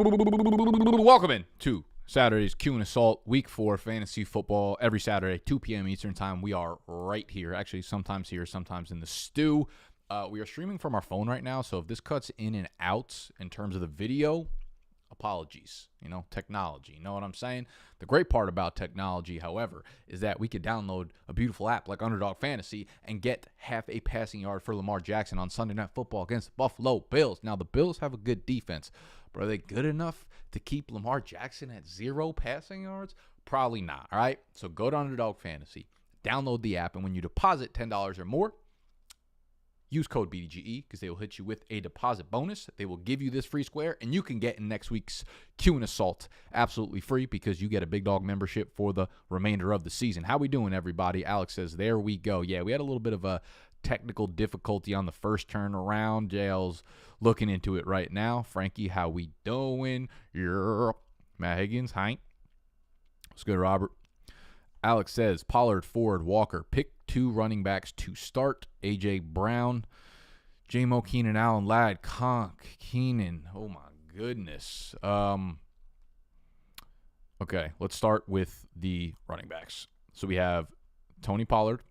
Welcome in to Saturday's Q and Assault, Week 4 Fantasy Football. Every Saturday, 2 p.m. Eastern Time. We are right here. Actually, sometimes here, sometimes in the stew. We are streaming from our phone right now, so if this cuts in and out in terms of the video, apologies. Technology. You know what I'm saying? The great part about technology, however, is that we could download a beautiful app like Underdog Fantasy and get half a passing yard for Lamar Jackson on Sunday Night Football against the Buffalo Bills. Now, the Bills have a good defense, but are they good enough to keep Lamar Jackson at 0 passing yards? Probably not, all right? So go to Underdog Fantasy, download the app, and when you deposit $10 or more, use code BDGE because they will hit you with a deposit bonus. They will give you this free square, and you can get in next week's Q and Assault absolutely free because you get a Big Dog membership for the remainder of the season. How we doing, everybody? Alex says, there we go. Yeah, we had a little bit of a technical difficulty on the first turn around. JL's looking into it right now. Frankie, how we doing? Yeah. Matt Higgins, hi. What's good, Robert? Alex says, Pollard, Ford, Walker, pick 2 running backs to start. A.J. Brown, J-Mo, Keenan Allen, Ladd, Conk, Keenan. Oh, my goodness. Okay, let's start with the running backs. So we have Tony Pollard.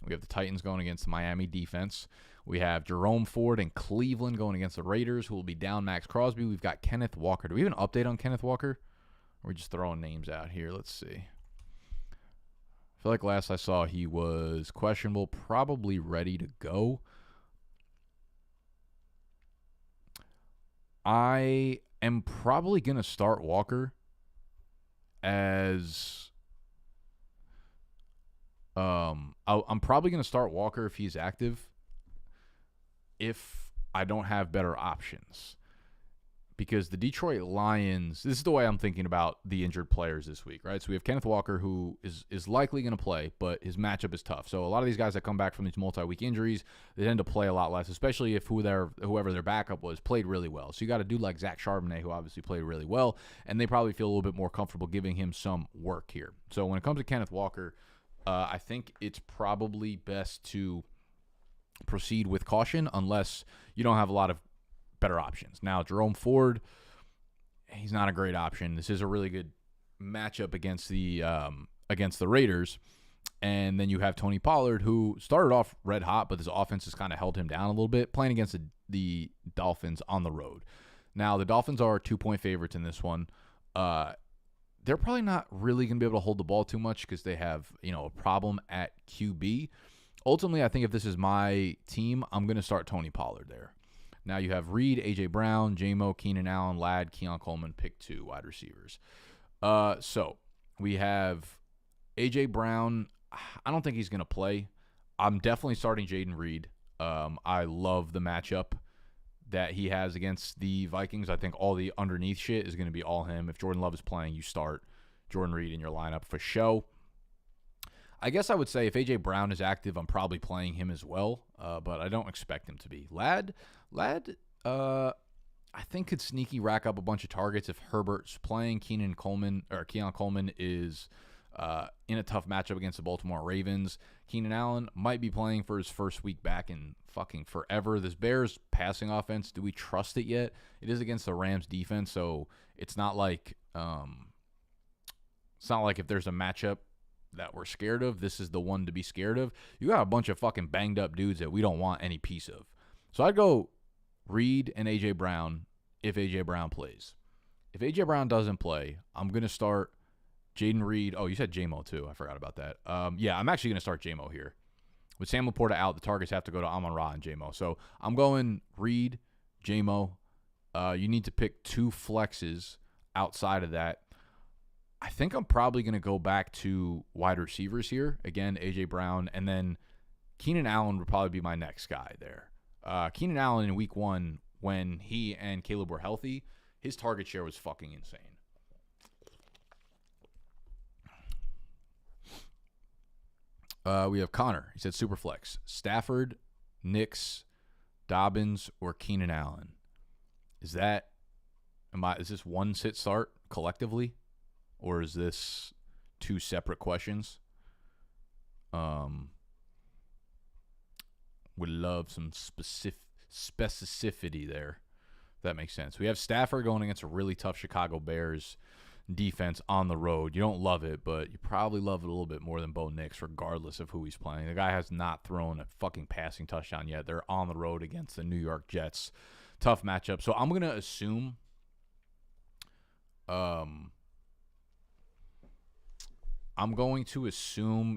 We have the Titans going against the Miami defense. We have Jerome Ford and Cleveland going against the Raiders, who will be down Max Crosby. We've got Kenneth Walker. Do we have an update on Kenneth Walker? Or are we just throwing names out here? Let's see. I feel like last I saw he was questionable, probably ready to go. I am probably going to start Walker as I'm probably going to start Walker if he's active if I don't have better options. Because the Detroit Lions, this is the way I'm thinking about the injured players this week, right? So we have Kenneth Walker, who is likely going to play, but his matchup is tough. So a lot of these guys that come back from these multi-week injuries, they tend to play a lot less, especially if whoever their backup was played really well. So you got to do like Zach Charbonnet, who obviously played really well, and they probably feel a little bit more comfortable giving him some work here. So when it comes to Kenneth Walker, I think it's probably best to proceed with caution unless you don't have a lot of better options. Now, Jerome Ford, he's not a great option. This is a really good matchup against the Raiders. And then you have Tony Pollard, who started off red hot, but this offense has kind of held him down a little bit, playing against the Dolphins on the road. Now, the Dolphins are 2-point favorites in this one. They're probably not really going to be able to hold the ball too much because they have, a problem at QB. Ultimately, I think if this is my team, I'm going to start Tony Pollard there. Now you have Reed, A.J. Brown, J-Mo, Keenan Allen, Ladd, Keon Coleman, pick 2 wide receivers. So we have A.J. Brown. I don't think he's going to play. I'm definitely starting Jaden Reed. I love the matchup that he has against the Vikings. I think all the underneath shit is going to be all him. If Jordan Love is playing, you start Jordan Reed in your lineup for show. I guess I would say if A.J. Brown is active, I'm probably playing him as well, but I don't expect him to be. Ladd, I think could sneaky rack up a bunch of targets if Herbert's playing. Keon Coleman is in a tough matchup against the Baltimore Ravens. Keenan Allen might be playing for his first week back in fucking forever. This Bears passing offense, do we trust it yet? It is against the Rams defense, so it's not like if there's a matchup that we're scared of, this is the one to be scared of. You got a bunch of fucking banged up dudes that we don't want any piece of. So I'd go Reed and A.J. Brown if A.J. Brown plays. If A.J. Brown doesn't play, I'm going to start Jaden Reed. Oh, you said J-Mo too. I forgot about that. Yeah, I'm actually going to start J-Mo here. With Sam Laporta out, the targets have to go to Amon-Ra and J-Mo. So I'm going Reed, J-Mo. You need to pick 2 flexes outside of that. I think I'm probably going to go back to wide receivers here. Again, A.J. Brown. And then Keenan Allen would probably be my next guy there. Keenan Allen in week 1, when he and Caleb were healthy, his target share was fucking insane. We have Connor. He said Superflex. Stafford, Nix, Dobbins, or Keenan Allen. Is this one sit start collectively? Or is this 2 separate questions? Would love some specificity there. That makes sense. We have Stafford going against a really tough Chicago Bears defense on the road. You don't love it, but you probably love it a little bit more than Bo Nix, regardless of who he's playing. The guy has not thrown a fucking passing touchdown yet. They're on the road against the New York Jets. Tough matchup. So I'm going to assume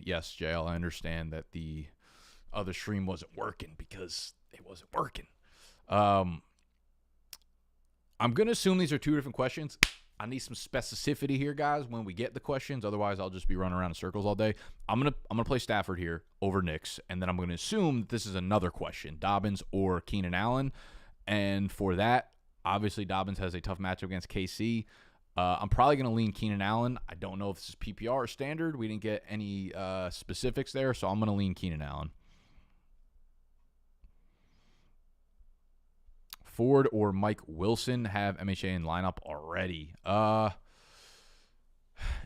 yes, JL, I understand that the other stream wasn't working because it wasn't working. I'm going to assume these are two different questions. I need some specificity here, guys, when we get the questions. Otherwise, I'll just be running around in circles all day. I'm gonna play Stafford here over Knicks, and then I'm going to assume that this is another question, Dobbins or Keenan Allen. And for that, obviously, Dobbins has a tough matchup against KC. I'm probably going to lean Keenan Allen. I don't know if this is PPR or standard. We didn't get any specifics there, so I'm going to lean Keenan Allen. Ford or Mike Wilson have MHA in lineup already.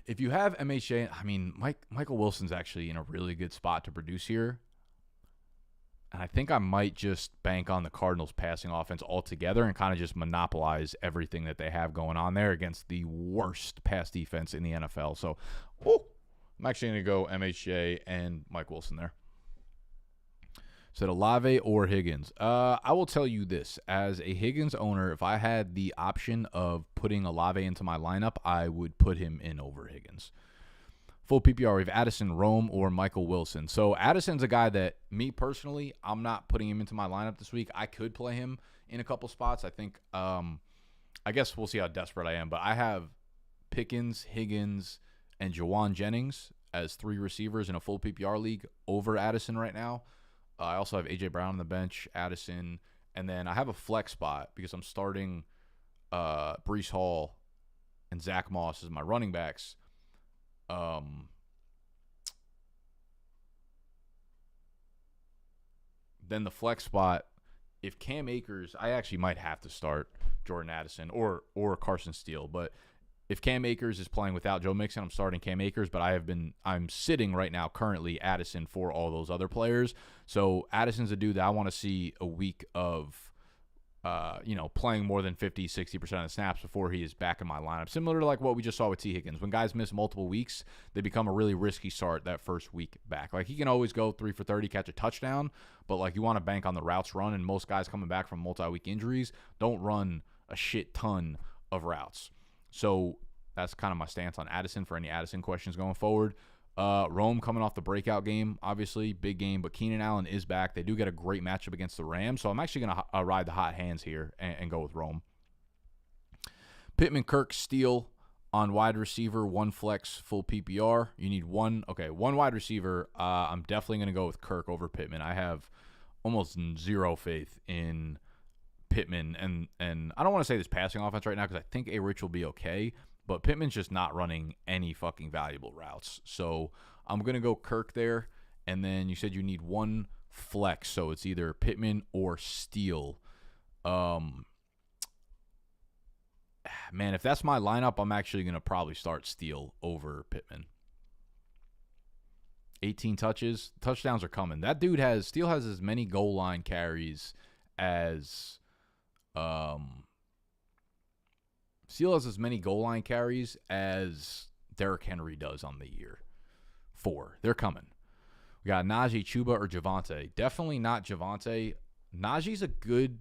If you have MHA, I mean, Michael Wilson's actually in a really good spot to produce here. And I think I might just bank on the Cardinals passing offense altogether and kind of just monopolize everything that they have going on there against the worst pass defense in the NFL. So, I'm actually going to go MHA and Mike Wilson there. Said Olave or Higgins. I will tell you this. As a Higgins owner, if I had the option of putting Olave into my lineup, I would put him in over Higgins. Full PPR, we have Addison, Rome, or Michael Wilson. So Addison's a guy that, me personally, I'm not putting him into my lineup this week. I could play him in a couple spots. I think, I guess we'll see how desperate I am. But I have Pickens, Higgins, and Jawan Jennings as 3 receivers in a full PPR league over Addison right now. I also have A.J. Brown on the bench, Addison, and then I have a flex spot because I'm starting Breece Hall and Zach Moss as my running backs. Then the flex spot, if Cam Akers, I actually might have to start Jordan Addison or Carson Steele, but if Cam Akers is playing without Joe Mixon, I'm starting Cam Akers, but I'm sitting right now currently Addison for all those other players. So Addison's a dude that I want to see a week of, playing more than 50, 60% of the snaps before he is back in my lineup. Similar to like what we just saw with T. Higgins. When guys miss multiple weeks, they become a really risky start that first week back. Like he can always go 3 for 30, catch a touchdown, but like you want to bank on the routes run, and most guys coming back from multi-week injuries don't run a shit ton of routes. So that's kind of my stance on Addison for any Addison questions going forward. Rome coming off the breakout game, obviously, big game, but Keenan Allen is back. They do get a great matchup against the Rams, so I'm actually going to ride the hot hands here and go with Rome. Pittman, Kirk, Steele on wide receiver, 1 flex, full PPR. You need 1 wide receiver. I'm definitely going to go with Kirk over Pittman. I have almost zero faith in Pittman, and I don't want to say this passing offense right now because I think A. Rich will be okay, but Pittman's just not running any fucking valuable routes. So I'm going to go Kirk there. And then you said you need 1 flex, so it's either Pittman or Steele. Man, if that's my lineup, I'm actually going to probably start Steele over Pittman. 18 touches. Touchdowns are coming. That dude Steele has as many goal line carries as Steele has as many goal line carries as Derrick Henry does on the year. 4. They're coming. We got Najee, Chuba, or Javonte. Definitely not Javonte. Najee's a good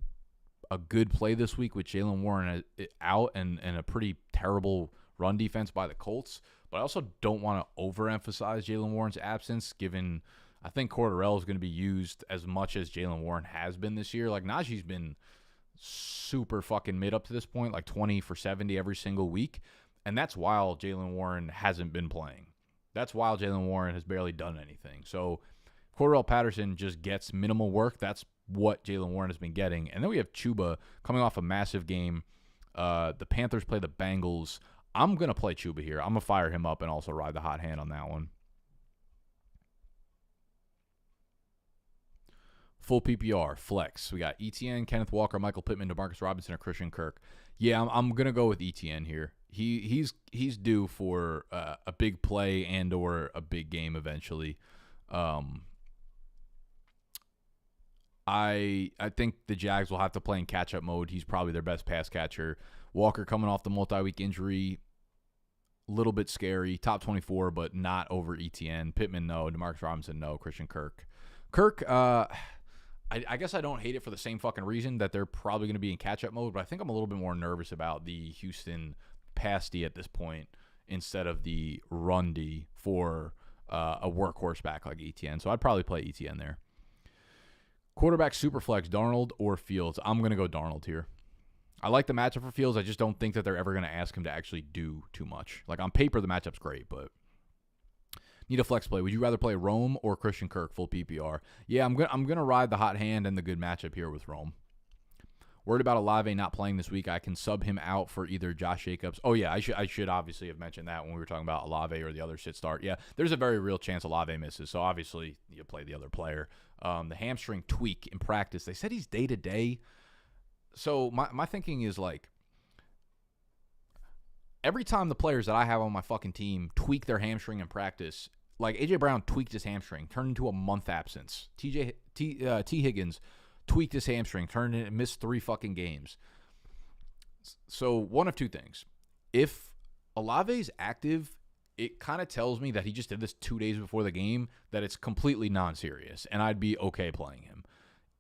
play this week with Jaylen Warren out and a pretty terrible run defense by the Colts. But I also don't want to overemphasize Jaylen Warren's absence, given I think Cordarrelle is going to be used as much as Jaylen Warren has been this year. Like Najee's been super fucking mid up to this point, like 20 for 70 every single week. And that's while Jaylen Warren hasn't been playing. That's while Jaylen Warren has barely done anything. So Cordarrelle Patterson just gets minimal work. That's what Jaylen Warren has been getting. And then we have Chuba coming off a massive game. The Panthers play the Bengals. I'm going to play Chuba here. I'm going to fire him up and also ride the hot hand on that one. Full PPR, flex. We got ETN, Kenneth Walker, Michael Pittman, DeMarcus Robinson, or Christian Kirk. Yeah, I'm gonna go with ETN here. He's due for a big play and or a big game eventually. I'm I think the Jags will have to play in catch-up mode. He's probably their best pass catcher. Walker coming off the multi-week injury, a little bit scary. Top 24, but not over ETN. Pittman, no. Demarcus Robinson, no. Christian Kirk. I guess I don't hate it for the same fucking reason that they're probably going to be in catch-up mode, but I think I'm a little bit more nervous about the Houston pass D at this point instead of the run D for a workhorse back like ETN. So I'd probably play ETN there. Quarterback superflex, Darnold or Fields? I'm going to go Darnold here. I like the matchup for Fields. I just don't think that they're ever going to ask him to actually do too much. Like on paper, the matchup's great, but need a flex play. Would you rather play Rome or Christian Kirk full PPR? Yeah, I'm gonna ride the hot hand and the good matchup here with Rome. Worried about Olave not playing this week. I can sub him out for either Josh Jacobs. Oh yeah, I should obviously have mentioned that when we were talking about Olave or the other sit start. Yeah, there's a very real chance Olave misses. So obviously you play the other player. The hamstring tweak in practice. They said he's day to day. So my thinking is like, every time the players that I have on my fucking team tweak their hamstring in practice, like A.J. Brown tweaked his hamstring, turned into a month absence. T. Higgins tweaked his hamstring, missed 3 fucking games. So one of two things. If Olave's active, it kind of tells me that he just did this 2 days before the game, that it's completely non-serious, and I'd be okay playing him.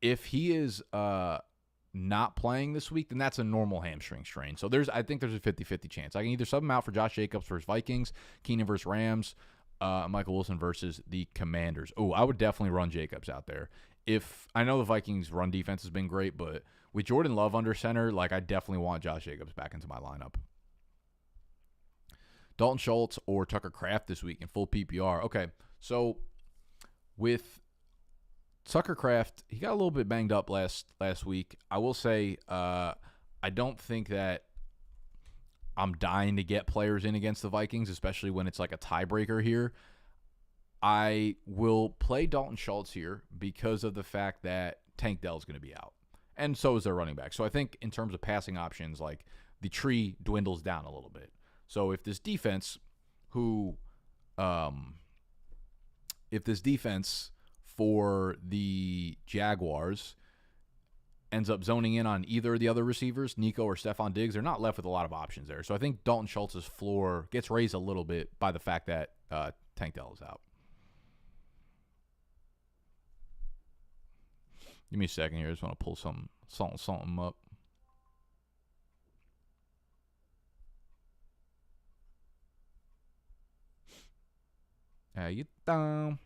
If he is not playing this week, then that's a normal hamstring strain. So I think there's a 50-50 chance. I can either sub him out for Josh Jacobs versus Vikings, Keenan versus Rams, Michael Wilson versus the Commanders. Oh, I would definitely run Jacobs out there. If I know the Vikings' run defense has been great, but with Jordan Love under center, like I definitely want Josh Jacobs back into my lineup. Dalton Schultz or Tucker Kraft this week in full PPR. Okay, so with Tucker Kraft, he got a little bit banged up last week. I will say I don't think that I'm dying to get players in against the Vikings, especially when it's like a tiebreaker here. I will play Dalton Schultz here because of the fact that Tank Dell's going to be out. And so is their running back. So I think in terms of passing options, like the tree dwindles down a little bit. So if this defense for the Jaguars ends up zoning in on either of the other receivers, Nico or Stephon Diggs, they're not left with a lot of options there. So I think Dalton Schultz's floor gets raised a little bit by the fact that Tank Dell is out. Give me a second here. I just want to pull something up. How you doing?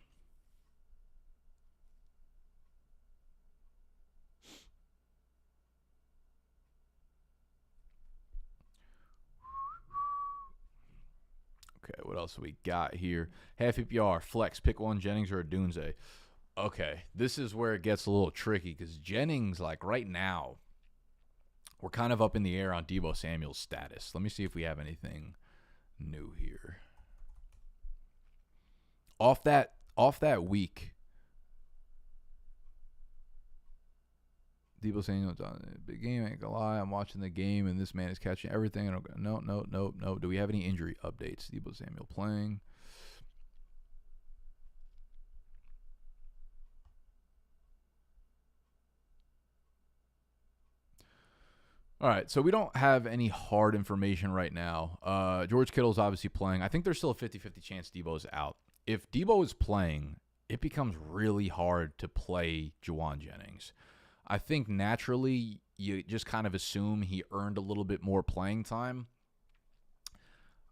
Okay, what else we got here? Half PPR, flex, pick one, Jennings or Dunze. Okay, this is where it gets a little tricky because Jennings, like right now, we're kind of up in the air on Deebo Samuel's status. Let me see if we have anything new here. Off that week, Deebo Samuel's on a big game. I ain't gonna lie, I'm watching the game and this man is catching everything. I don't go, no. Do we have any injury updates? Deebo Samuel playing. All right, so we don't have any hard information right now. George Kittle's obviously playing. I think there's still a 50-50 chance Deebo's out. If Deebo is playing, it becomes really hard to play Juwan Jennings. I think naturally you just kind of assume he earned a little bit more playing time.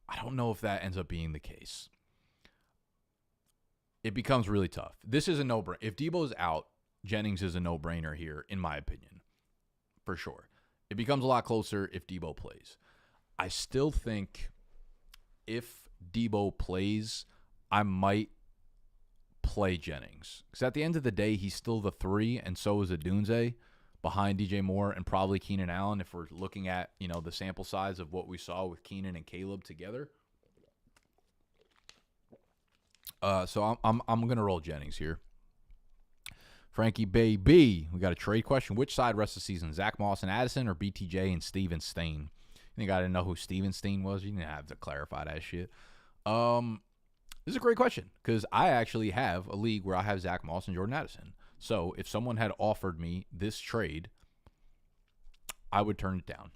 I don't know if that ends up being the case. It becomes really tough. This is a no-brainer. If Deebo's out, Jennings is a no-brainer here, in my opinion, for sure. It becomes a lot closer if Deebo plays. I still think if Deebo plays, I might play Jennings. Because at the end of the day, he's still the 3, and so is Odunze behind DJ Moore and probably Keenan Allen if we're looking at, the sample size of what we saw with Keenan and Caleb together. So I'm going to roll Jennings here. Frankie Baby, we got a trade question. Which side rest of the season? Zach Moss and Addison or BTJ and Steven Stain? You think I didn't know who Steven Stain was? You didn't have to clarify that shit. This is a great question because I actually have a league where I have Zach Moss and Jordan Addison. So if someone had offered me this trade, I would turn it down.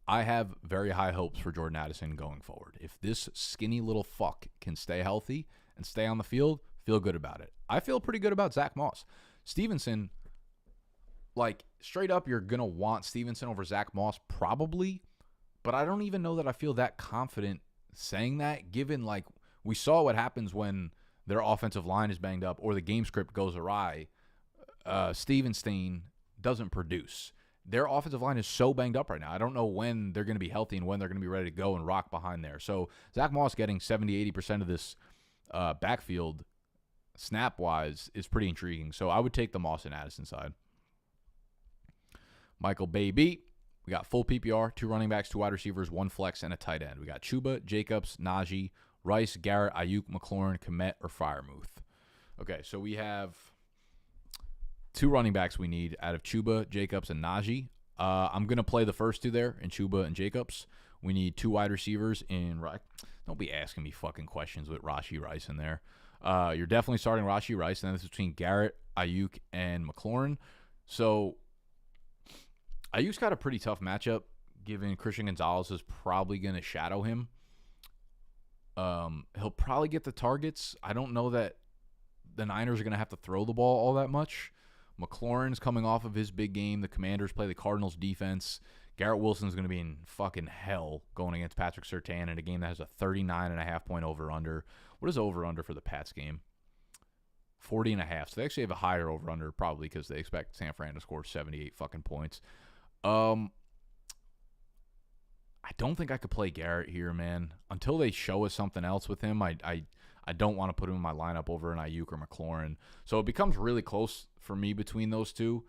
I have very high hopes for Jordan Addison going forward. If this skinny little fuck can stay healthy and stay on the field, feel good about it. I feel pretty good about Zach Moss. Stevenson, like, straight up, you're going to want Stevenson over Zach Moss probably, but I don't even know that I feel that confident saying that, given, like, we saw what happens when their offensive line is banged up or the game script goes awry. Stevenson doesn't produce. Their offensive line is so banged up right now. I don't know when they're going to be healthy and when they're going to be ready to go and rock behind there. So Zach Moss getting 70-80% of this backfield snap-wise is pretty intriguing. So I would take the Moss and Addison side. Michael Baby. We got full PPR, 2 running backs, 2 wide receivers, 1 flex, and a tight end. We got Chuba, Jacobs, Najee, Rice, Garrett, Ayuk, McLaurin, Komet, or Freiermuth. Okay, so we have 2 running backs we need out of Chuba, Jacobs, and Najee. I'm going to play the first 2 there in Chuba and Jacobs. We need 2 wide receivers in Don't be asking me fucking questions with Rashee Rice in there. You're definitely starting Rashee Rice, and then it's between Garrett, Ayuk, and McLaurin. So Ayuk's got a pretty tough matchup, given Christian Gonzalez is probably going to shadow him. He'll probably get the targets. I don't know that the Niners are going to have to throw the ball all that much. McLaurin's coming off of his big game. The Commanders play the Cardinals defense. Garrett Wilson's going to be in fucking hell going against Patrick Surtain in a game that has a 39.5 point over-under. What is over-under for the Pats game? 40.5. So they actually have a higher over-under probably because they expect San Fran to score 78 fucking points. I don't think I could play Garrett here, man. Until they show us something else with him, I don't want to put him in my lineup over an Ayuk or McLaurin. So it becomes really close for me between those two.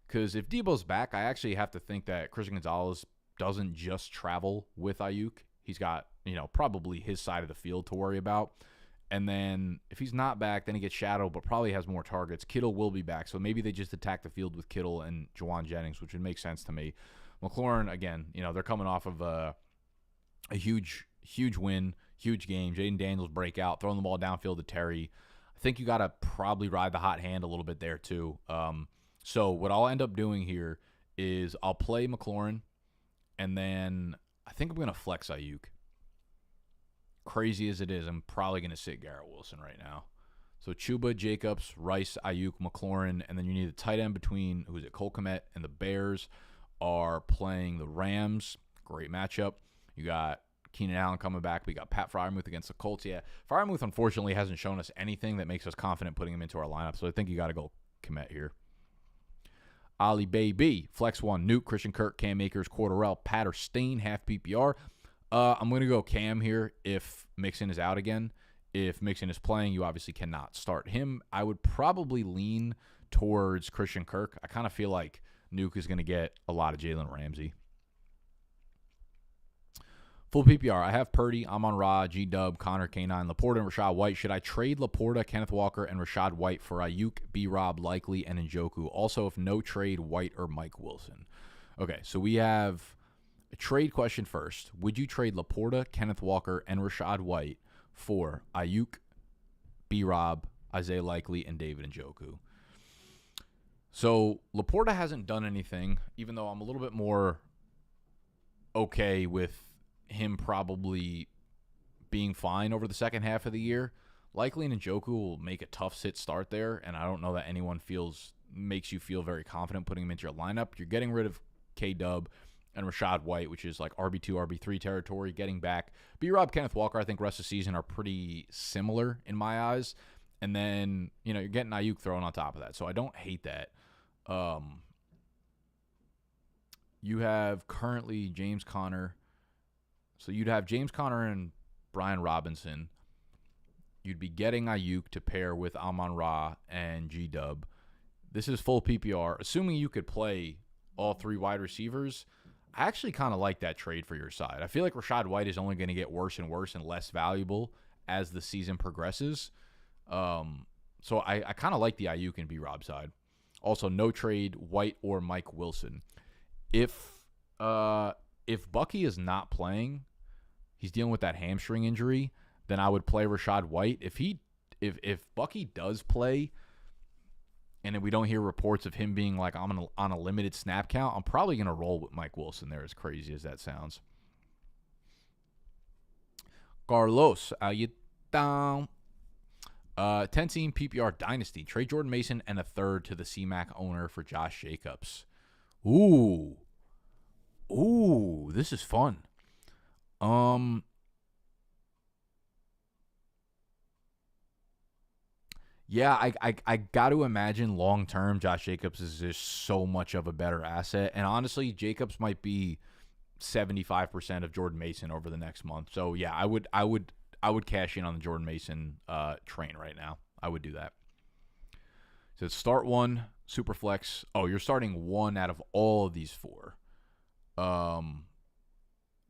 Because if Debo's back, I actually have to think that Christian Gonzalez doesn't just travel with Ayuk. He's got, probably his side of the field to worry about. And then if he's not back, then he gets shadowed, but probably has more targets. Kittle will be back, so maybe they just attack the field with Kittle and Juwan Jennings, which would make sense to me. McLaurin, again, they're coming off of a huge win, huge game. Jaden Daniels breakout, throwing the ball downfield to Terry. I think you got to probably ride the hot hand a little bit there too. So what I'll end up doing here is I'll play McLaurin, and then I think I'm going to flex Ayuk. Crazy as it is, I'm probably going to sit Garrett Wilson right now. So Chuba, Jacobs, Rice, Ayuk, McLaurin, and then you need a tight end between, Cole Kmet and the Bears are playing the Rams. Great matchup. You got Keenan Allen coming back. We got Pat Freiermuth against the Colts. Yeah, Freiermuth unfortunately hasn't shown us anything that makes us confident putting him into our lineup, so I think you got to go Kmet here. Ali Baby, Flex 1, Nuke, Christian Kirk, Cam Akers, Cordarrelle, Patterson, half PPR. I'm going to go Cam here if Mixon is out again. If Mixon is playing, you obviously cannot start him. I would probably lean towards Christian Kirk. I kind of feel like Nuke is going to get a lot of Jalen Ramsey. Full PPR. I have Purdy, Amon-Ra, G-Dub, Connor, K9, Laporta, and Rashad White. Should I trade Laporta, Kenneth Walker, and Rashad White for Ayuk, B-Rob, Likely, and Njoku? Also, if no trade, White or Mike Wilson. Okay, so we have a trade question first. Would you trade Laporta, Kenneth Walker, and Rashad White for Ayuk, B-Rob, Isaiah Likely, and David Njoku? So Laporta hasn't done anything, even though I'm a little bit more okay with him probably being fine over the second half of the year. Likely and Njoku will make a tough sit start there, and I don't know that anyone makes you feel very confident putting him into your lineup. You're getting rid of K-Dub and Rashad White, which is like RB2, RB3 territory, getting back. B-Rob, Kenneth Walker, I think rest of the season are pretty similar in my eyes. And then, you're getting Ayuk thrown on top of that. So I don't hate that. You have currently James Conner. So you'd have James Conner and Brian Robinson. You'd be getting Ayuk to pair with Amon-Ra and G-Dub. This is full PPR. Assuming you could play all 3 wide receivers, I actually kind of like that trade for your side. I feel like Rashad White is only going to get worse and worse and less valuable as the season progresses. So I kind of like the Ayuk and B-Rob side. Also, no trade, White or Mike Wilson. If Bucky is not playing, he's dealing with that hamstring injury, then I would play Rashad White. If Bucky does play, and if we don't hear reports of him being like on a limited snap count, I'm probably going to roll with Mike Wilson there, as crazy as that sounds. Carlos, how you down? 10-team PPR dynasty. Trade Jordan Mason and a third to the CMAC owner for Josh Jacobs. Ooh, this is fun. Yeah, I got to imagine long term Josh Jacobs is just so much of a better asset, and honestly, Jacobs might be 75% of Jordan Mason over the next month. So yeah, I would cash in on the Jordan Mason train right now. I would do that. So start one, super flex. Oh, you're starting one out of all of these four.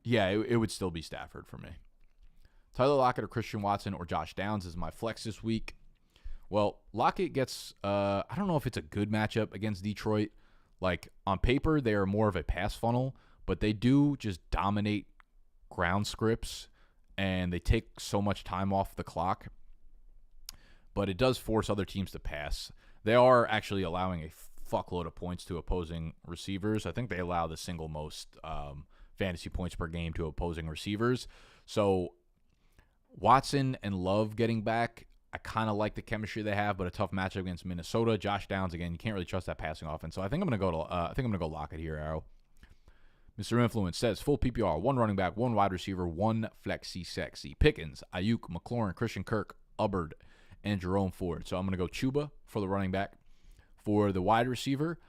Yeah, it would still be Stafford for me. Tyler Lockett or Christian Watson or Josh Downs is my flex this week. Well, Lockett gets, I don't know if it's a good matchup against Detroit. Like, on paper, they are more of a pass funnel, but they do just dominate ground scripts, and they take so much time off the clock. But it does force other teams to pass. They are actually allowing a fuckload of points to opposing receivers. I think they allow the single most fantasy points per game to opposing receivers. So Watson and Love getting back, I kind of like the chemistry they have, but a tough matchup against Minnesota. Josh Downs, again, you can't really trust that passing offense. So I think I'm gonna go Lockett here, Arrow. Mr. Influence says full PPR, one running back, one wide receiver, one flexi sexy. Pickens, Ayuk, McLaurin, Christian Kirk, Hubbard, and Jerome Ford. So I'm gonna go Chuba for the running back. For the wide receiver,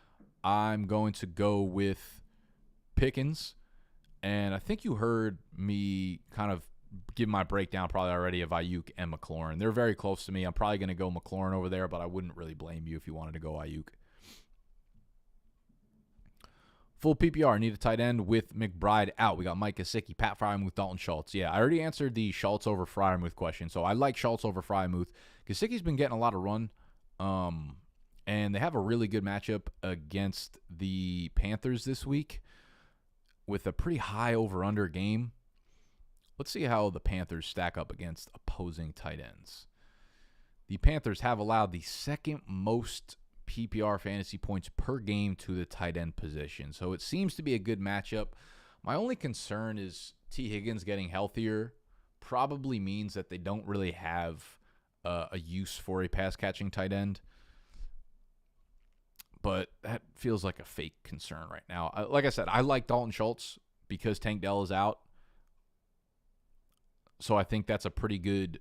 I'm going to go with Pickens, and I think you heard me kind of give my breakdown probably already of Ayuk and McLaurin. They're very close to me. I'm probably going to go McLaurin over there, but I wouldn't really blame you if you wanted to go Ayuk. Full PPR, need a tight end with McBride out. We got Mike Gesicki, Pat Frymuth, Dalton Schultz. Yeah, I already answered the Schultz over Frymuth question, so I like Schultz over Frymuth. Gesicki's been getting a lot of run, and they have a really good matchup against the Panthers this week with a pretty high over-under game. Let's see how the Panthers stack up against opposing tight ends. The Panthers have allowed the second most PPR fantasy points per game to the tight end position. So it seems to be a good matchup. My only concern is T. Higgins getting healthier probably means that they don't really have a use for a pass-catching tight end. But that feels like a fake concern right now. Like I said, I like Dalton Schultz because Tank Dell is out. So I think that's a pretty good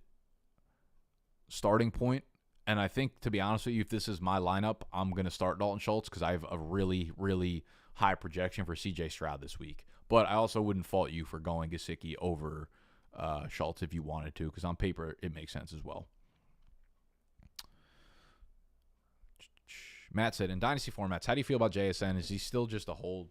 starting point. And I think, to be honest with you, if this is my lineup, I'm going to start Dalton Schultz because I have a really, really high projection for C.J. Stroud this week. But I also wouldn't fault you for going Gesicki over Schultz if you wanted to, because on paper it makes sense as well. Matt said, in Dynasty formats, how do you feel about JSN? Is he still just a hold?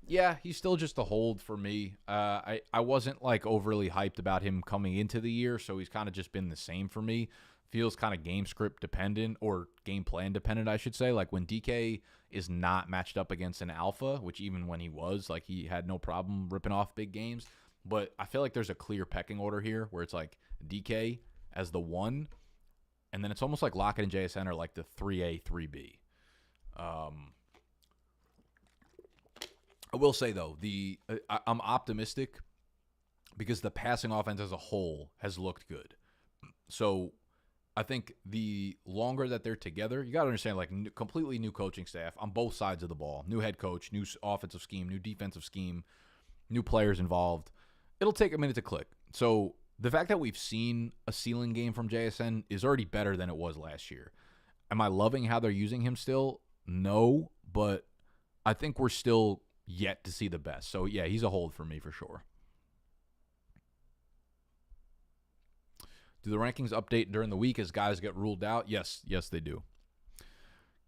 Yeah, he's still just a hold for me. I wasn't like overly hyped about him coming into the year, so he's kind of just been the same for me. Feels kind of game script dependent or game plan dependent, I should say. Like when DK is not matched up against an alpha, which even when he was, like he had no problem ripping off big games. But I feel like there's a clear pecking order here where it's like DK as the 1, and then it's almost like Lockett and JSN are like the 3A, 3B. I will say, though, I'm optimistic because the passing offense as a whole has looked good. So I think the longer that they're together, you got to understand, like, completely new coaching staff on both sides of the ball. New head coach, new offensive scheme, new defensive scheme, new players involved. It'll take a minute to click. So the fact that we've seen a ceiling game from JSN is already better than it was last year. Am I loving how they're using him still? No, but I think we're still yet to see the best. So, yeah, he's a hold for me for sure. Do the rankings update during the week as guys get ruled out? Yes, they do.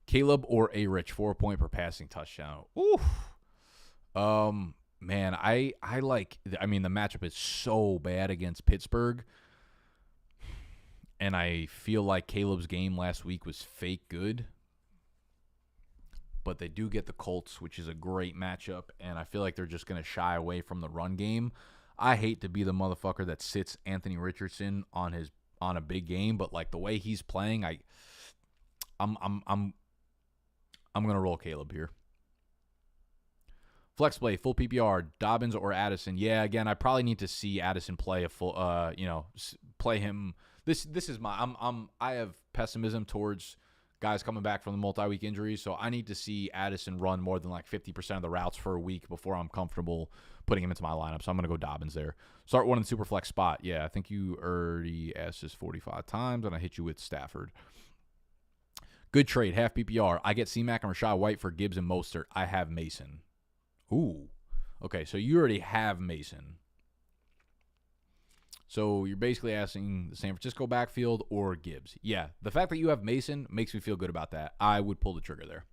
Caleb or A-Rich, 4 point per passing touchdown. Oof. Man, I mean, the matchup is so bad against Pittsburgh. And I feel like Caleb's game last week was fake good. But they do get the Colts, which is a great matchup, and I feel like they're just going to shy away from the run game. I hate to be the motherfucker that sits Anthony Richardson on a big game, but like the way he's playing, I'm gonna roll Caleb here. Flex play, full PPR, Dobbins or Addison. Yeah, again, I probably need to see Addison play a full, play him. This is my, I have pessimism towards guys coming back from the multi-week injuries, so I need to see Addison run more than like 50% of the routes for a week before I'm comfortable putting him into my lineup. So I'm gonna go Dobbins there. Start one in the super flex spot. Yeah, I think you already asked this 45 times, and I hit you with Stafford. Good trade, half PPR. I get C-Mac and Rachaad White for Gibbs and Mostert. I have Mason. Ooh. Okay, so you already have Mason. So you're basically asking the San Francisco backfield or Gibbs. Yeah, the fact that you have Mason makes me feel good about that. I would pull the trigger there.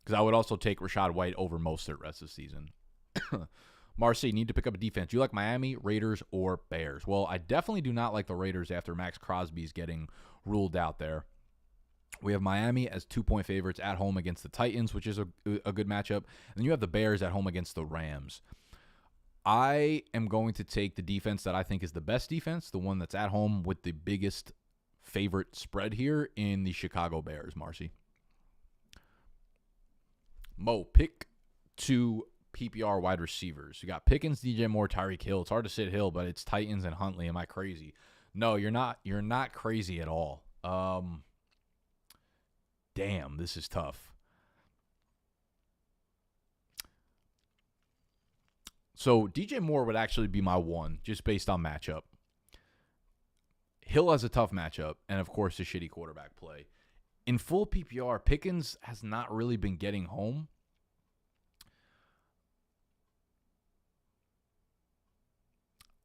Because I would also take Rachaad White over Mostert rest of the season. Marcy, need to pick up a defense. Do you like Miami, Raiders, or Bears? Well, I definitely do not like the Raiders after Max Crosby's getting ruled out there. We have Miami as 2-point favorites at home against the Titans, which is a good matchup. And then you have the Bears at home against the Rams. I am going to take the defense that I think is the best defense, the one that's at home with the biggest favorite spread here in the Chicago Bears, Marcy. Mo, pick 2 PPR wide receivers. You got Pickens, DJ Moore, Tyreek Hill. It's hard to sit Hill, but it's Titans and Huntley. Am I crazy? No, you're not. You're not crazy at all. Damn, this is tough. So DJ Moore would actually be my one, just based on matchup. Hill has a tough matchup, and of course, the shitty quarterback play. In full PPR, Pickens has not really been getting home.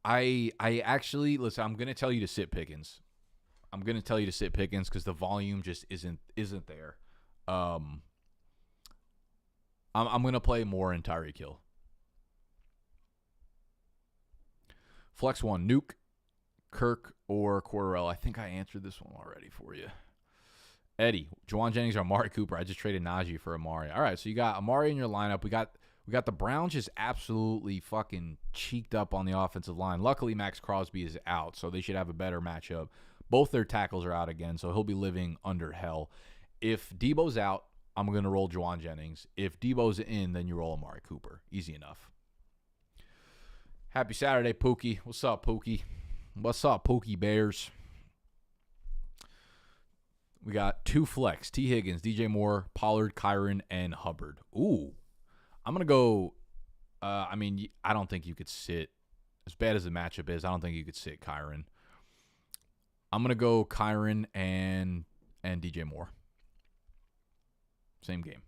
I actually, listen, I'm going to tell you to sit Pickens. I'm going to tell you to sit Pickens because the volume just isn't there. I'm going to play more in Tyreek Hill. Flex 1, Nuke, Kirk, or Cordarrelle. I think I answered this one already for you. Eddie, Juwan Jennings or Amari Cooper. I just traded Najee for Amari. All right, so you got Amari in your lineup. We got the Browns just absolutely fucking cheeked up on the offensive line. Luckily, Max Crosby is out, so they should have a better matchup. Both their tackles are out again, so he'll be living under hell. If Debo's out, I'm going to roll Juwan Jennings. If Debo's in, then you roll Amari Cooper. Easy enough. Happy Saturday, Pookie. What's up, Pookie? What's up, Pookie Bears? We got 2 flex. T. Higgins, DJ Moore, Pollard, Kyron, and Hubbard. Ooh. I'm going to go, I don't think you could sit, as bad as the matchup is, I don't think you could sit Kyron. I'm going to go Kyron and DJ Moore. Same game.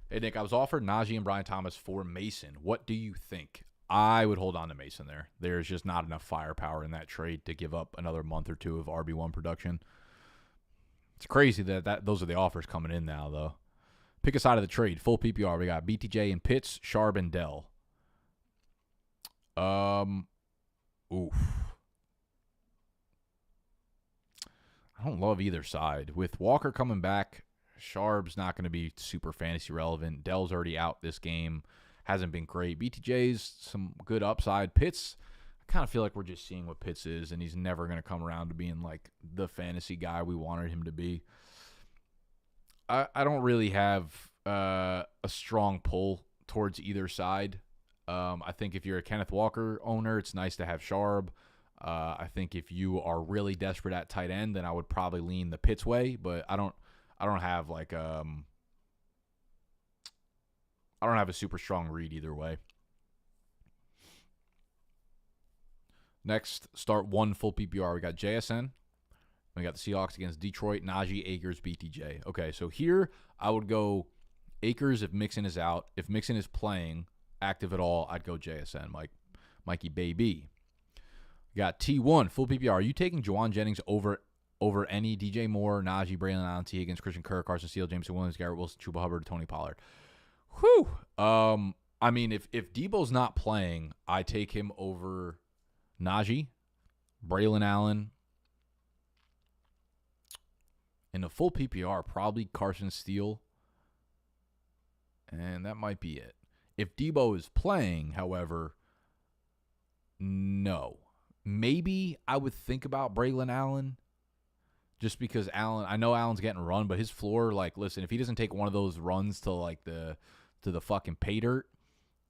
Hey, Nick, I was offered Najee and Brian Thomas for Mason. What do you think? I would hold on to Mason there. There's just not enough firepower in that trade to give up another month or 2 of RB1 production. It's crazy that those are the offers coming in now, though. Pick a side of the trade. Full PPR. We got BTJ and Pitts, Sharp and Dell. Oof. I don't love either side. With Walker coming back, Sharp's not going to be super fantasy relevant. Dell's already out this game. Hasn't been great. BTJ's some good upside. Pitts, I kind of feel like we're just seeing what Pitts is, and he's never going to come around to being like the fantasy guy we wanted him to be. I don't really have a strong pull towards either side. I think if you're a Kenneth Walker owner, it's nice to have Sharp. I think if you are really desperate at tight end, then I would probably lean the Pitts way, but I don't have like I don't have a super strong read either way. Next, start 1 full PPR. We got JSN. We got the Seahawks against Detroit, Najee, Akers, BTJ. Okay, so here I would go Akers if Mixon is out. If Mixon is playing, active at all, I'd go JSN, Mikey Baby. We got T1, full PPR. Are you taking Juwan Jennings over any DJ Moore, Najee, Braylon Allen, T. Higgins, Christian Kirk, Carson Steele, Jameson Williams, Garrett Wilson, Chuba Hubbard, Tony Pollard? Whew. If Debo's not playing, I take him over Najee, Braylon Allen. In a full PPR, probably Carson Steele. And that might be it. If Debo is playing, however, no. Maybe I would think about Braylon Allen just because I know Allen's getting run, but his floor, like, listen, if he doesn't take one of those runs to like the fucking pay dirt,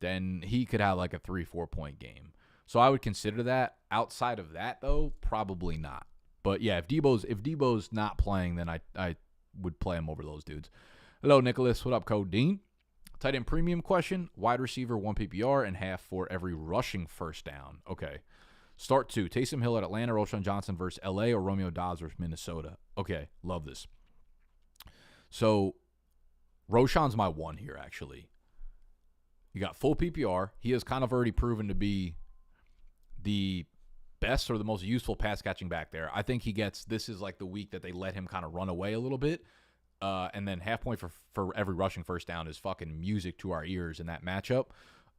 then he could have like a 3-4 point game. So I would consider that. Outside of that, though, probably not. But yeah, if Debo's not playing, then I would play him over those dudes. Hello, Nicholas. What up, Codeine? Tight end premium question. Wide receiver 1 PPR and half for every rushing first down. Okay. Start 2. Taysom Hill at Atlanta, Roschon Johnson versus LA, or Romeo Doubs versus Minnesota. Okay. Love this. So Roschon's my 1 here, actually. You got full PPR. He has kind of already proven to be the best or the most useful pass catching back there. I think this is like the week that they let him kind of run away a little bit. And then half point for every rushing first down is fucking music to our ears in that matchup.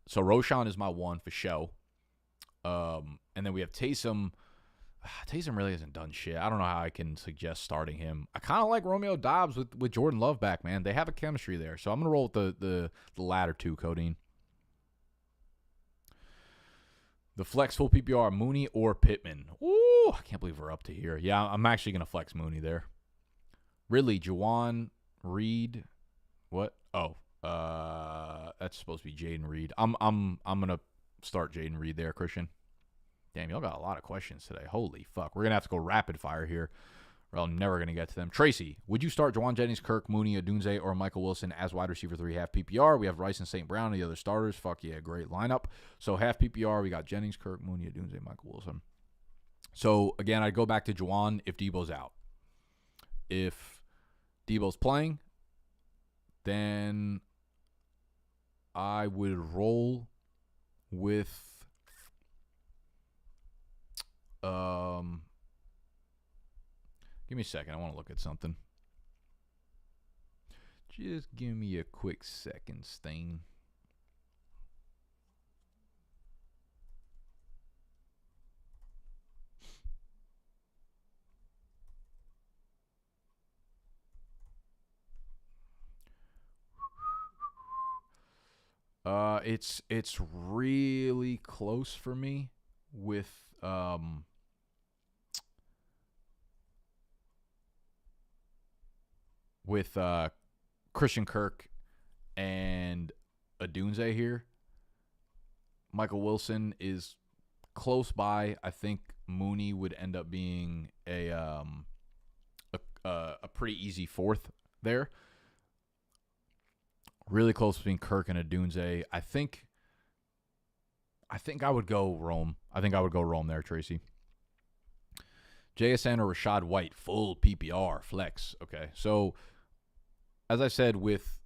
So Roschon is my 1 for show. And then we have Taysom. Taysom really hasn't done shit. I don't know how I can suggest starting him. I kind of like Romeo Doubs with Jordan Love back, man. They have a chemistry there. So I'm going to roll with the latter 2, Codeine. The flex full PPR, Mooney or Pittman. Ooh, I can't believe we're up to here. Yeah, I'm actually going to flex Mooney there. Ridley, Juwan, Reed. What? Oh, that's supposed to be Jaden Reed. I'm going to start Jaden Reed there, Christian. Damn, y'all got a lot of questions today. Holy fuck. We're going to have to go rapid fire here, or I'm never going to get to them. Tracy, would you start Juwan Jennings, Kirk, Mooney, Odunze, or Michael Wilson as wide receiver 3 half PPR? We have Rice and St. Brown and the other starters. Fuck yeah, great lineup. So half PPR, we got Jennings, Kirk, Mooney, Odunze, Michael Wilson. So again, I'd go back to Juwan if Debo's out. If Debo's playing, then I would roll with give me a second. I want to look at something. Just give me a quick second, Stain. It's really close for me with Christian Kirk and Odunze here. Michael Wilson is close by. I think Mooney would end up being a pretty easy 4th there. Really close between Kirk and Odunze. I think I would go Rome. I think I would go Rome there, Tracy. JSN or Rachaad White, full PPR, flex. Okay, so as I said with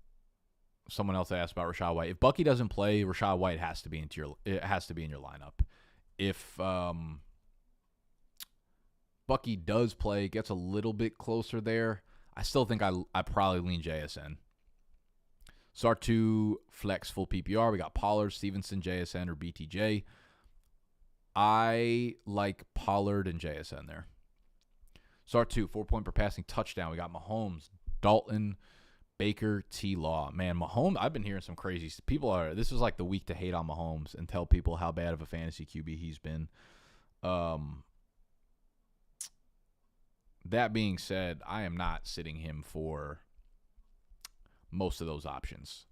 someone else asked about Rachaad White, if Bucky doesn't play, Rachaad White has to be in your lineup. If Bucky does play, gets a little bit closer there, I still think I probably lean JSN. Start 2, flex full PPR. We got Pollard, Stevenson, JSN, or BTJ. I like Pollard and JSN there. Start 2, 4 point per passing touchdown. We got Mahomes, Dalton, Baker, T-Law. Man, Mahomes, I've been hearing some crazy people. This is like the week to hate on Mahomes and tell people how bad of a fantasy QB he's been. That being said, I am not sitting him for most of those options.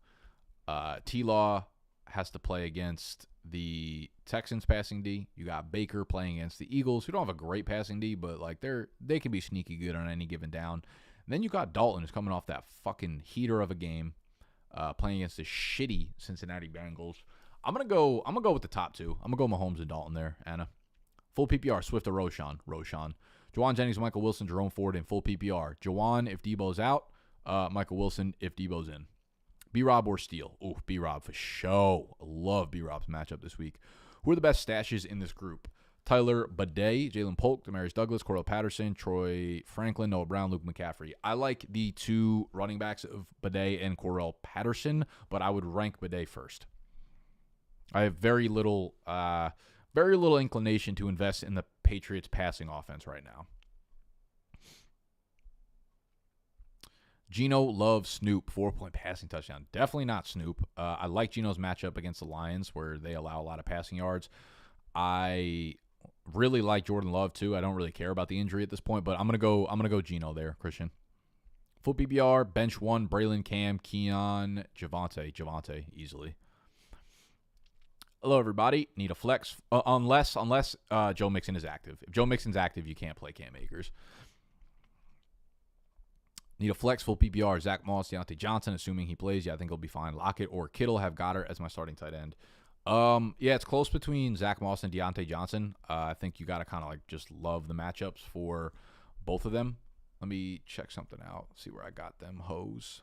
T-Law has to play against the Texans passing D. You got Baker playing against the Eagles, who don't have a great passing D, but like they can be sneaky good on any given down. And then you got Dalton, who's coming off that fucking heater of a game, playing against the shitty Cincinnati Bengals. I'm gonna go with the top 2. I'm gonna go Mahomes and Dalton there, Anna. Full PPR, Swift or Roschon. Juwan Jennings, Michael Wilson, Jerome Ford in full PPR. Juwan if Debo's out. Michael Wilson if Debo's in. B-Rob or Steele? Oh, B-Rob for sure. I love B-Rob's matchup this week. Who are the best stashes in this group? Tyler Bidet, Jalen Polk, Demarius Douglas, Cordell Patterson, Troy Franklin, Noah Brown, Luke McCaffrey. I like the 2 running backs of Bidet and Cordell Patterson, but I would rank Bidet first. I have very little inclination to invest in the Patriots passing offense right now. Geno loves Snoop, 4-point passing touchdown. Definitely not Snoop. I like Geno's matchup against the Lions where they allow a lot of passing yards. I Really like Jordan Love too. I don't really care about the injury at this point, but I'm gonna go Geno there, Christian. Full PPR, bench 1, Braylon, Cam, Keon, Javonte, easily. Hello, everybody. Need a flex, unless Joe Mixon is active. If Joe Mixon's active, you can't play Cam Akers. Need a flex, full PPR, Zach Moss, Deontay Johnson, assuming he plays. Yeah, I think he'll be fine. Lockett or Kittle, have Goddard as my starting tight end. Yeah, it's close between Zach Moss and Deontay Johnson. I think you got to kind of like just love the matchups for both of them. Let me check something out, see where I got them hoes.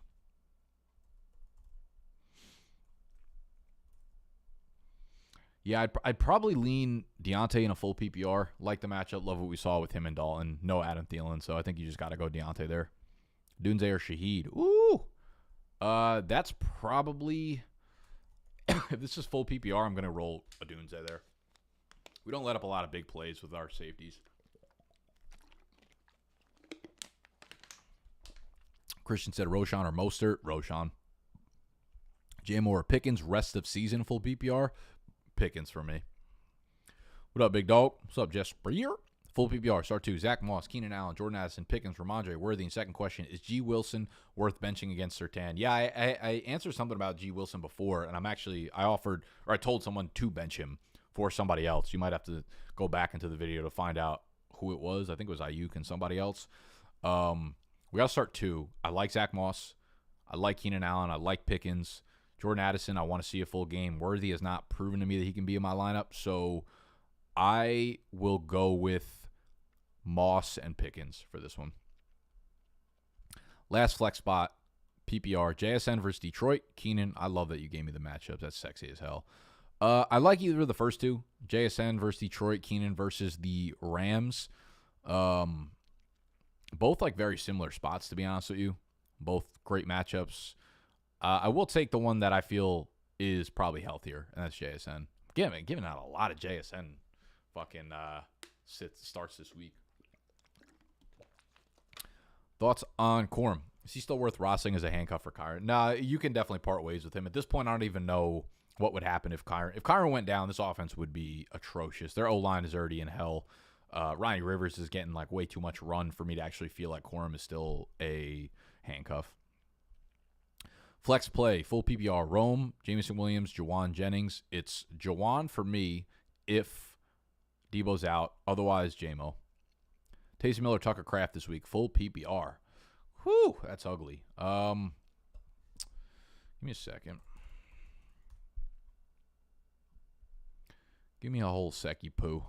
Yeah, I'd probably lean Deontay in a full PPR. Like the matchup, love what we saw with him and Dalton. No Adam Thielen, so I think you just got to go Deontay there. Dunze or Shaheed. Ooh. That's probably... if this is full PPR, I'm going to roll a Dunze there. We don't let up a lot of big plays with our safeties. Christian said Roshan or Mostert. Roshan. J. Moore or Pickens, rest of season full PPR. Pickens for me. What up, big dog? What's up, Jess? Full PPR, start 2. Zach Moss, Keenan Allen, Jordan Addison, Pickens, Ramondre, Worthy. And second question, is G. Wilson worth benching against Surtain? Yeah, I answered something about G. Wilson before, and I told someone to bench him for somebody else. You might have to go back into the video to find out who it was. I think it was Ayuk and somebody else. We got to start 2. I like Zach Moss. I like Keenan Allen. I like Pickens. Jordan Addison, I want to see a full game. Worthy has not proven to me that he can be in my lineup, so I will go with Moss and Pickens for this one. Last flex spot, PPR, JSN versus Detroit. Keenan, I love that you gave me the matchups. That's sexy as hell. I like either of the first two. JSN versus Detroit, Keenan versus the Rams. Both like very similar spots, to be honest with you. Both great matchups. I will take the one that I feel is probably healthier, and that's JSN. Giving out a lot of JSN fucking starts this week. Thoughts on Corum? Is he still worth rossing as a handcuff for Kyron? Nah, you can definitely part ways with him. At this point, I don't even know what would happen if Kyron went down. This offense would be atrocious. Their O-line is already in hell. Ryan Rivers is getting like way too much run for me to actually feel like Corum is still a handcuff. Flex play, full PPR, Rome, Jameson Williams, Jawan Jennings. It's Jawan for me if Debo's out. Otherwise, J-Mo. Taysom Miller, Tucker Kraft this week, full PPR. Whew, that's ugly. Give me a second. Give me a whole secky poo.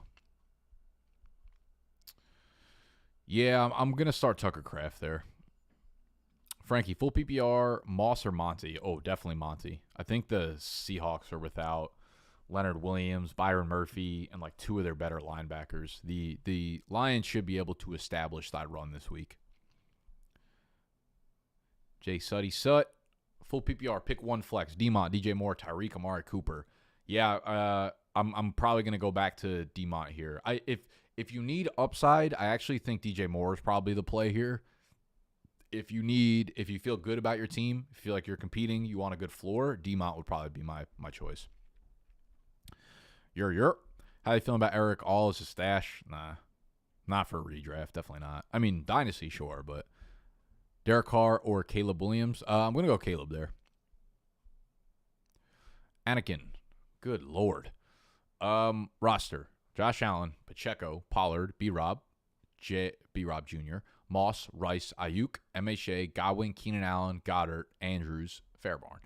Yeah, I'm going to start Tucker Kraft there. Frankie, full PPR, Moss or Monty? Oh, definitely Monty. I think the Seahawks are without Leonard Williams, Byron Murphy, and like 2 of their better linebackers. The Lions should be able to establish that run this week. Jay Sutty Sut, full PPR, pick 1 flex. Demont, DJ Moore, Tyreek, Amari Cooper. Yeah, I'm probably gonna go back to Demont here. If you need upside, I actually think DJ Moore is probably the play here. If you feel good about your team, feel like you're competing, you want a good floor, Demont would probably be my choice. How you feeling about Eric All as a stash? Nah, not for a redraft, definitely not. I mean, Dynasty, sure, but Derek Carr or Caleb Williams? I'm going to go Caleb there. Anakin, good Lord. Roster, Josh Allen, Pacheco, Pollard, B-Rob Jr., Moss, Rice, Ayuk, M.A. Godwin, Keenan Allen, Goddard, Andrews, Fairbairn.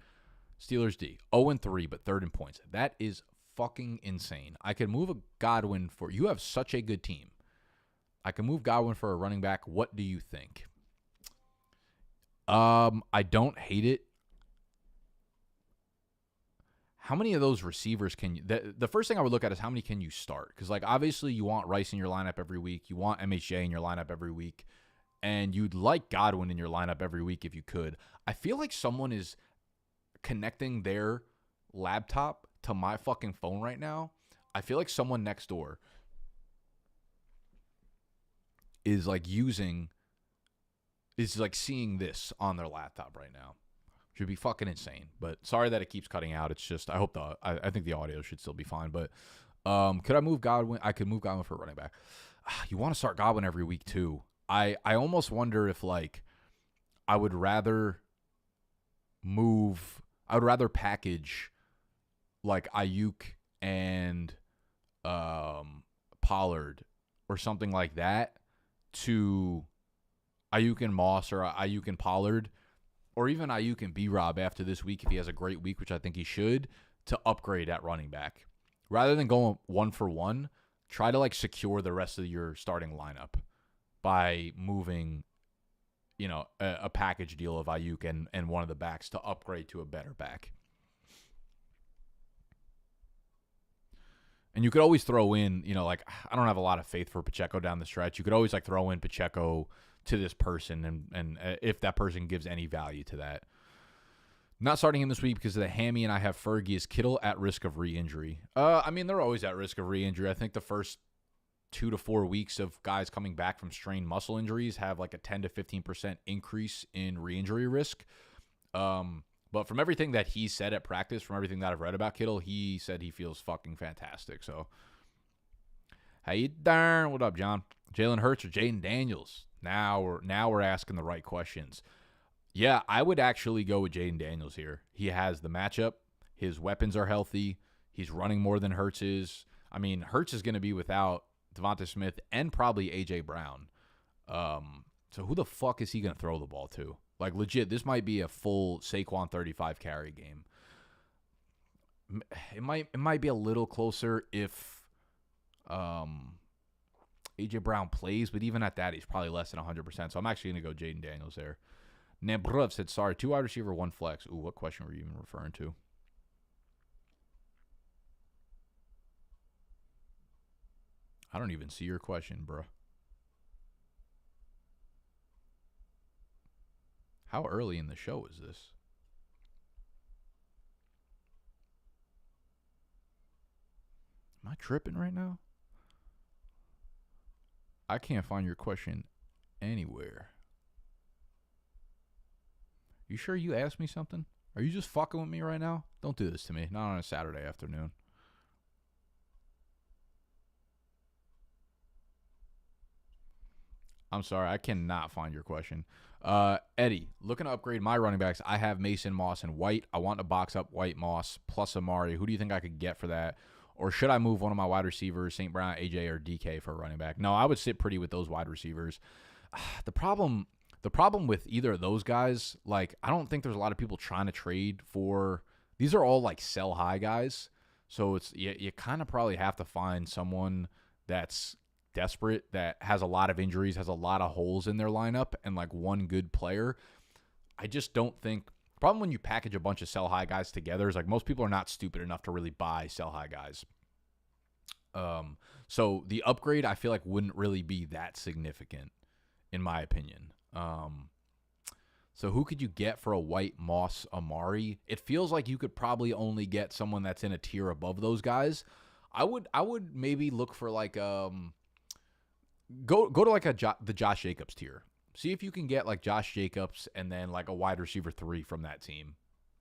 Steelers D, 0-3, but 3rd in points. That is fucking insane. I could move a Godwin for... You have such a good team. I can move Godwin for a running back. What do you think? I don't hate it. How many of those receivers can you... The first thing I would look at is how many can you start? Because, like, obviously you want Rice in your lineup every week. You want MHJ in your lineup every week. And you'd like Godwin in your lineup every week if you could. I feel like someone is connecting their laptop to my fucking phone right now. I feel like someone next door is like seeing this on their laptop right now. Should be fucking insane. But sorry that it keeps cutting out. It's just I think the audio should still be fine. But Could I move Godwin? I could move Godwin for a running back. You want to start Godwin every week too. I almost wonder if like I would rather package like Ayuk and Pollard or something like that to Ayuk and Moss or Ayuk and Pollard or even Ayuk and B-Rob after this week if he has a great week, which I think he should, to upgrade at running back. Rather than going 1-for-1, try to like secure the rest of your starting lineup by moving, a package deal of Ayuk and one of the backs to upgrade to a better back. And you could always throw in, like I don't have a lot of faith for Pacheco down the stretch. You could always like throw in Pacheco to this person and if that person gives any value to that. Not starting him this week because of the hammy, and I have Fergie. Is Kittle at risk of re-injury? They're always at risk of re-injury. I think the first 2 to 4 weeks of guys coming back from strained muscle injuries have like a 10 to 15% increase in re-injury risk. But from everything that he said at practice, from everything that I've read about Kittle, he said he feels fucking fantastic. So, how you doing? What up, John? Jalen Hurts or Jaden Daniels? Now we're asking the right questions. Yeah, I would actually go with Jaden Daniels here. He has the matchup. His weapons are healthy. He's running more than Hurts is. I mean, Hurts is going to be without Devonta Smith and probably A.J. Brown. So who the fuck is he going to throw the ball to? Like, legit, this might be a full Saquon 35 carry game. It might be a little closer if A.J. Brown plays, but even at that, he's probably less than 100%. So I'm actually going to go Jaden Daniels there. Nabruv said, sorry, 2 wide receiver, 1 flex. Ooh, what question were you even referring to? I don't even see your question, bro. How early in the show is this? Am I tripping right now? I can't find your question anywhere. You sure you asked me something? Are you just fucking with me right now? Don't do this to me. Not on a Saturday afternoon. I'm sorry. I cannot find your question. Eddie, looking to upgrade my running backs. I have Mason, Moss, and White. I want to box up White, Moss, plus Amari. Who do you think I could get for that? Or should I move one of my wide receivers, St. Brown, AJ, or DK for a running back? No, I would sit pretty with those wide receivers. The problem with either of those guys, like, I don't think there's a lot of people trying to trade for. These are all like sell high guys. So it's you kind of probably have to find someone that's desperate, that has a lot of injuries, has a lot of holes in their lineup, and like one good player. I just don't think. The problem when you package a bunch of sell high guys together is like most people are not stupid enough to really buy sell high guys. So the upgrade I feel like wouldn't really be that significant, in my opinion. So who could you get for a White, Moss, Amari? It feels like you could probably only get someone that's in a tier above those guys. I would maybe look for like go to like the Josh Jacobs tier. See if you can get like Josh Jacobs and then like a wide receiver 3 from that team.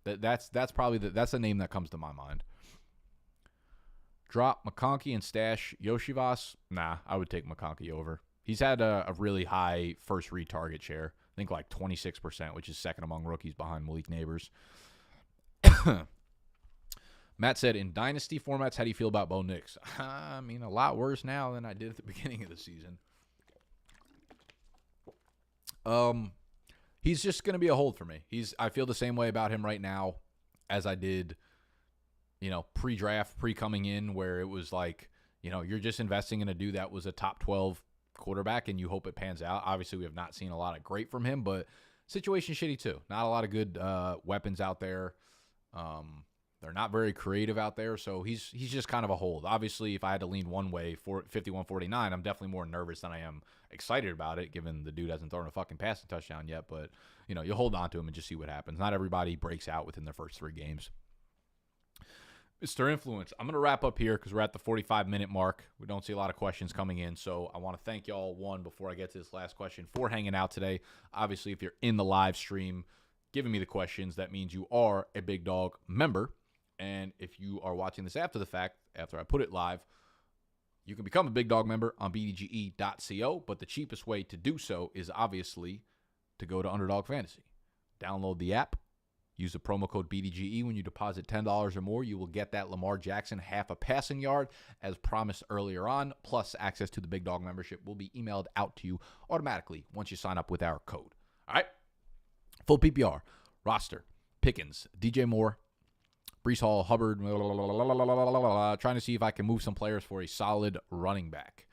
That's probably that's the name that comes to my mind. Drop McConkey and stash Yoshivas. Nah, I would take McConkey over. He's had a really high first read target share. I think like 26%, which is second among rookies behind Malik Neighbors. Matt said, in dynasty formats, how do you feel about Bo Nix? I mean, a lot worse now than I did at the beginning of the season. He's just going to be a hold for me. I feel the same way about him right now as I did, pre-draft, pre-coming in, where it was like, you're just investing in a dude that was a top 12 quarterback and you hope it pans out. Obviously, we have not seen a lot of great from him, but situation shitty too. Not a lot of good weapons out there. They're not very creative out there, so he's just kind of a hold. Obviously, if I had to lean one way for 51-49, I'm definitely more nervous than I am excited about it, given the dude hasn't thrown a fucking passing touchdown yet. But, you hold on to him and just see what happens. Not everybody breaks out within their first 3 games. Mr. Influence, I'm going to wrap up here because we're at the 45-minute mark. We don't see a lot of questions coming in, so I want to thank y'all, before I get to this last question, for hanging out today. Obviously, if you're in the live stream giving me the questions, that means you are a Big Dog member. And if you are watching this after the fact, after I put it live, you can become a Big Dog member on BDGE.co, but the cheapest way to do so is obviously to go to Underdog Fantasy. Download the app. Use the promo code BDGE when you deposit $10 or more. You will get that Lamar Jackson half a passing yard as promised earlier on, plus access to the Big Dog membership will be emailed out to you automatically once you sign up with our code. All right? Full PPR, roster, Pickens, DJ Moore, Breece Hall, Hubbard, trying to see if I can move some players for a solid running back.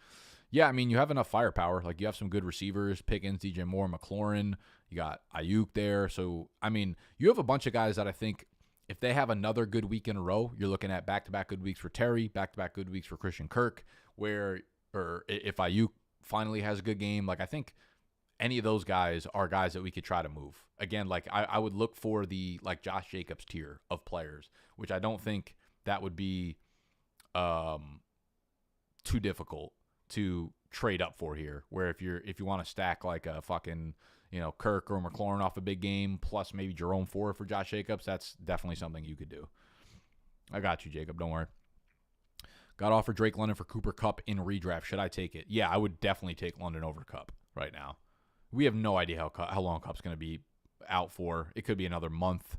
Yeah, I mean, you have enough firepower. Like, you have some good receivers, Pickens, DJ Moore, McLaurin. You got Ayuk there. So, I mean, you have a bunch of guys that I think if they have another good week in a row, you're looking at back-to-back good weeks for Terry, back-to-back good weeks for Christian Kirk, or if Ayuk finally has a good game, like, I think any of those guys are guys that we could try to move. Again, like, I would look for the, like, Josh Jacobs tier of players, which I don't think that would be too difficult to trade up for here, where if you want to stack like a fucking, Kirk or McLaurin off a big game, plus maybe Jerome Ford for Josh Jacobs, that's definitely something you could do. I got you, Jacob. Don't worry. Got offered Drake London for Cooper Kupp in redraft. Should I take it? Yeah, I would definitely take London over Kupp right now. We have no idea how long Kupp's going to be out for. It could be another month.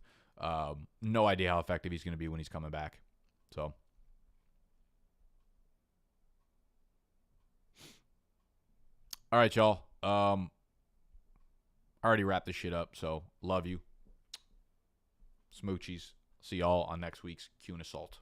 No idea how effective he's going to be when he's coming back. So, all right, y'all. I already wrapped this shit up, so love you. Smoochies. See y'all on next week's Q and Assault.